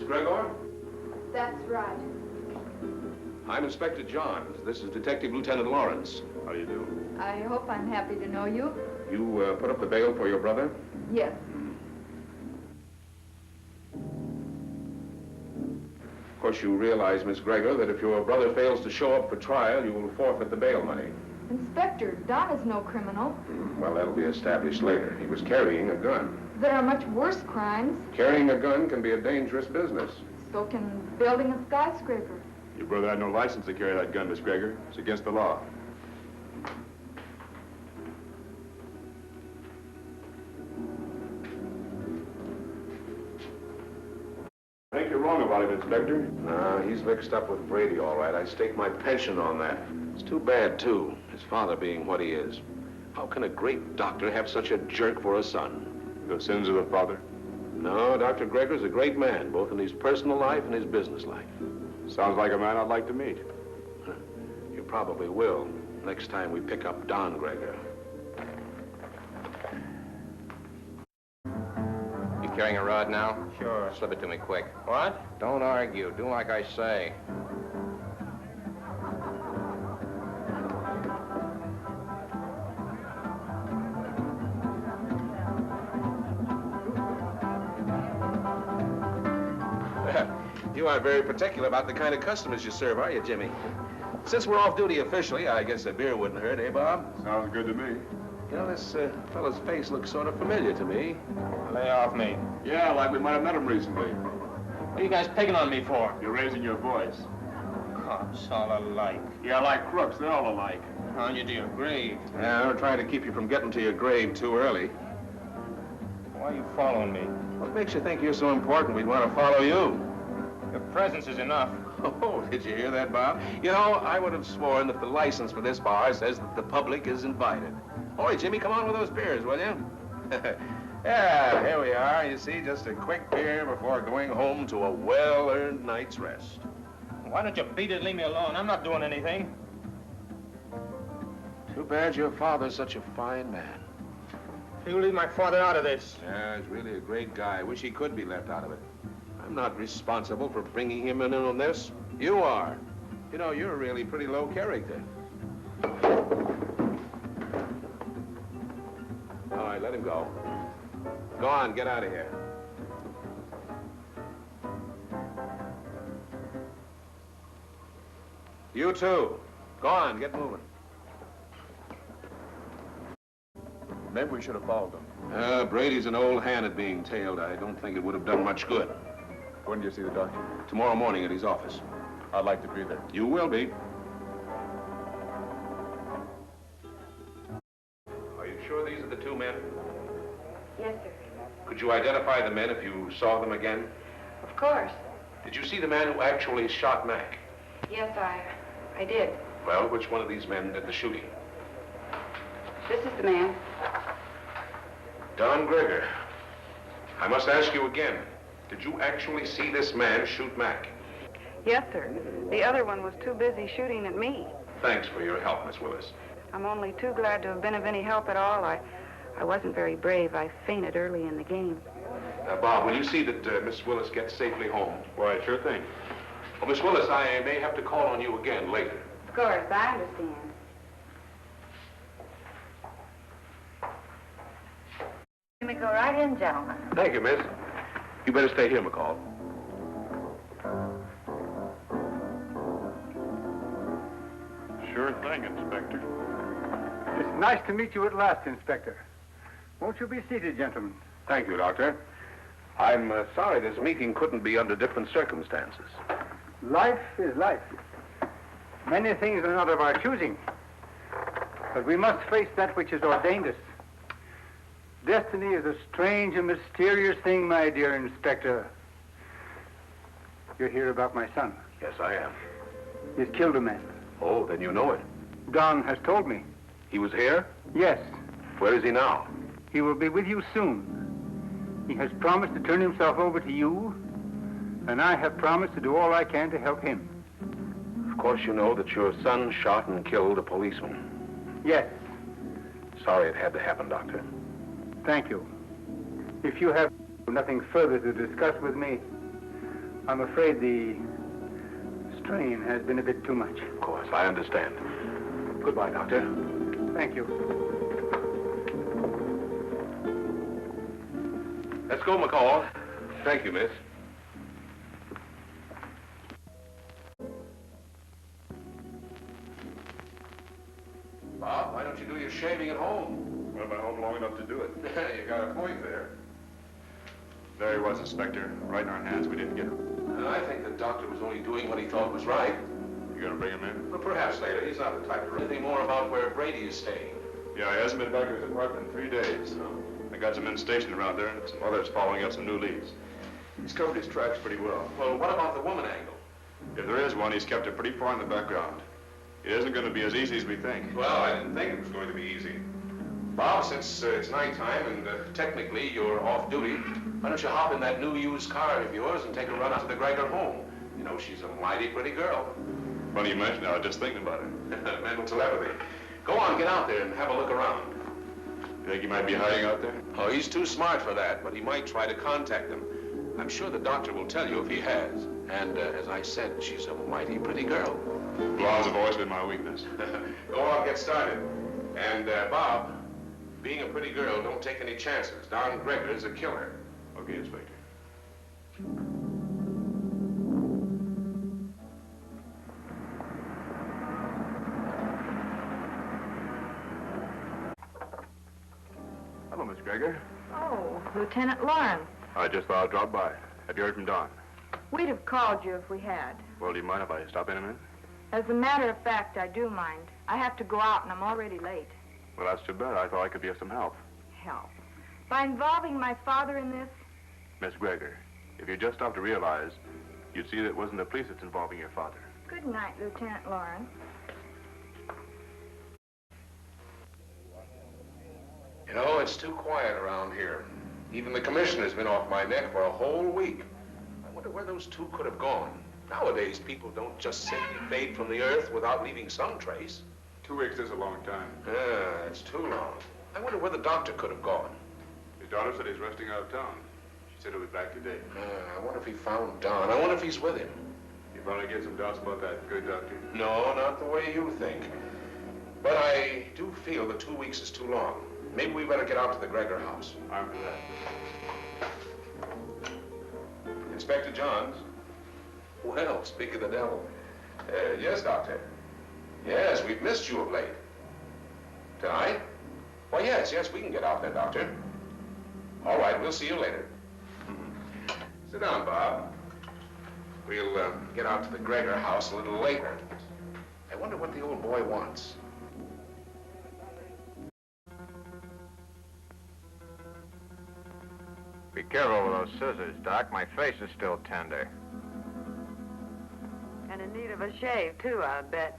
Miss Gregor? That's right. I'm Inspector Johns. This is Detective Lieutenant Lawrence. How do you do? I hope I'm happy to know you. You put up the bail for your brother? Yes. Of course, you realize, Miss Gregor, that if your brother fails to show up for trial, you will forfeit the bail money. Inspector, Don is no criminal. Well, that'll be established later. He was carrying a gun. There are much worse crimes. Carrying a gun can be a dangerous business. So can building a skyscraper. Your brother had no license to carry that gun, Miss Gregor. It's against the law. I think you're wrong about him, Inspector. No, he's mixed up with Brady, all right. I stake my pension on that. It's too bad, too, his father being what he is. How can a great doctor have such a jerk for a son? The sins of the father? No, Dr. Gregor's a great man, both in his personal life and his business life. Sounds like a man I'd like to meet. You probably will, next time we pick up Don Gregor. You carrying a rod now? Sure. Slip it to me quick. What? Don't argue. Do like I say. You aren't very particular about the kind of customers you serve, are you, Jimmy? Since we're off duty officially, I guess a beer wouldn't hurt, eh, Bob? Sounds good to me. You know, this fellow's face looks sort of familiar to me. Lay off me. Yeah, like we might have met him recently. What are you guys picking on me for? You're raising your voice. Cops all alike. Yeah, like crooks. They're all alike. On you to your grave. Yeah, we're trying to keep you from getting to your grave too early. Why are you following me? What makes you think you're so important we'd want to follow you? Your presence is enough. Oh, did you hear that, Bob? You know, I would have sworn that the license for this bar says that the public is invited. Boy, Jimmy, come on with those beers, will you? Yeah, here we are. You see, just a quick beer before going home to a well-earned night's rest. Why don't you beat it and leave me alone? I'm not doing anything. Too bad your father's such a fine man. You leave my father out of this. Yeah, he's really a great guy. I wish he could be left out of it. I'm not responsible for bringing him in on this. You are. You know, you're a really pretty low character. All right, let him go. Go on, get out of here. You too. Go on, get moving. Maybe we should have followed them. Brady's an old hand at being tailed. I don't think it would have done much good. When do you see the doctor? Tomorrow morning at his office. I'd like to be there. You will be. Are you sure these are the two men? Yes, sir. Could you identify the men if you saw them again? Of course. Did you see the man who actually shot Mac? Yes, I did. Well, which one of these men did the shooting? This is the man. Don Gregor. I must ask you again. Did you actually see this man shoot Mac? Yes, sir. The other one was too busy shooting at me. Thanks for your help, Miss Willis. I'm only too glad to have been of any help at all. I wasn't very brave. I fainted early in the game. Bob, will you see that Miss Willis gets safely home? Why, sure thing. Well, Miss Willis, I may have to call on you again later. Of course, I understand. You may go right in, gentlemen. Thank you, miss. You better stay here, McCall. Sure thing, Inspector. It's nice to meet you at last, Inspector. Won't you be seated, gentlemen? Thank you, Doctor. I'm sorry this meeting couldn't be under different circumstances. Life is life. Many things are not of our choosing. But we must face that which has ordained us. Destiny is a strange and mysterious thing, my dear Inspector. You're here about my son. Yes, I am. He's killed a man. Oh, then you know it. Don has told me. He was here? Yes. Where is he now? He will be with you soon. He has promised to turn himself over to you, and I have promised to do all I can to help him. Of course you know that your son shot and killed a policeman. Yes. Sorry it had to happen, Doctor. Thank you. If you have nothing further to discuss with me, I'm afraid the strain has been a bit too much. Of course, I understand. Goodbye, Doctor. Thank you. Let's go, McCall. Thank you, miss. Bob, why don't you do your shaving at home? Well, I'm home long enough to do it. You got a point there. There he was, Inspector. Right in our hands. We didn't get him. I think the doctor was only doing what he thought was right. You gonna bring him in? Well, perhaps later. He's not the type to know anything more about where Brady is staying. Yeah, he hasn't been back to his apartment in 3 days. I got some men stationed around there and some others following up some new leads. He's covered his tracks pretty well. Well, what about the woman angle? If there is one, he's kept it pretty far in the background. It isn't going to be as easy as we think. Well, I didn't think it was going to be easy. Bob, since it's nighttime and technically you're off duty, why don't you hop in that new used car of yours and take a run out to the Gregor home? You know, she's a mighty pretty girl. Funny you mention it, I was just thinking about it. Mental telepathy. Go on, get out there and have a look around. You think he might be hiding out there? Oh, he's too smart for that, but he might try to contact them. I'm sure the doctor will tell you if he has. And as I said, she's a mighty pretty girl. Blondes have always been my weakness. Go on, get started. And, Bob, being a pretty girl, don't take any chances. Don Gregor's a killer. Okay, Inspector. Hello, Miss Gregor. Oh, Lieutenant Lawrence. I just thought I'd drop by. Have you heard from Don? We'd have called you if we had. Well, do you mind if I stop in a minute? As a matter of fact, I do mind. I have to go out and I'm already late. Well, that's too bad. I thought I could be of some help. Help. By involving my father in this? Miss Gregor, if you just stop to realize, you'd see that it wasn't the police that's involving your father. Good night, Lieutenant Lawrence. You know, it's too quiet around here. Even the commissioner's been off my neck for a whole week. I wonder where those two could have gone. Nowadays, people don't just simply fade from the earth without leaving some trace. 2 weeks is a long time. Yeah, it's too long. I wonder where the doctor could have gone. His daughter said he's resting out of town. She said he'll be back today. I wonder if he found Don. I wonder if he's with him. You finally get some doubts about that good doctor? No, not the way you think. But I do feel that 2 weeks is too long. Maybe we better get out to the Gregor house. I'm for that. Inspector Johns. Well, speak of the devil. Yes, Doctor. Yes, we've missed you of late. Tonight? Why, yes, we can get out there, Doctor. All right, we'll see you later. Sit down, Bob. We'll get out to the Gregor house a little later. I wonder what the old boy wants. Be careful with those scissors, Doc. My face is still tender. And in need of a shave, too, I bet.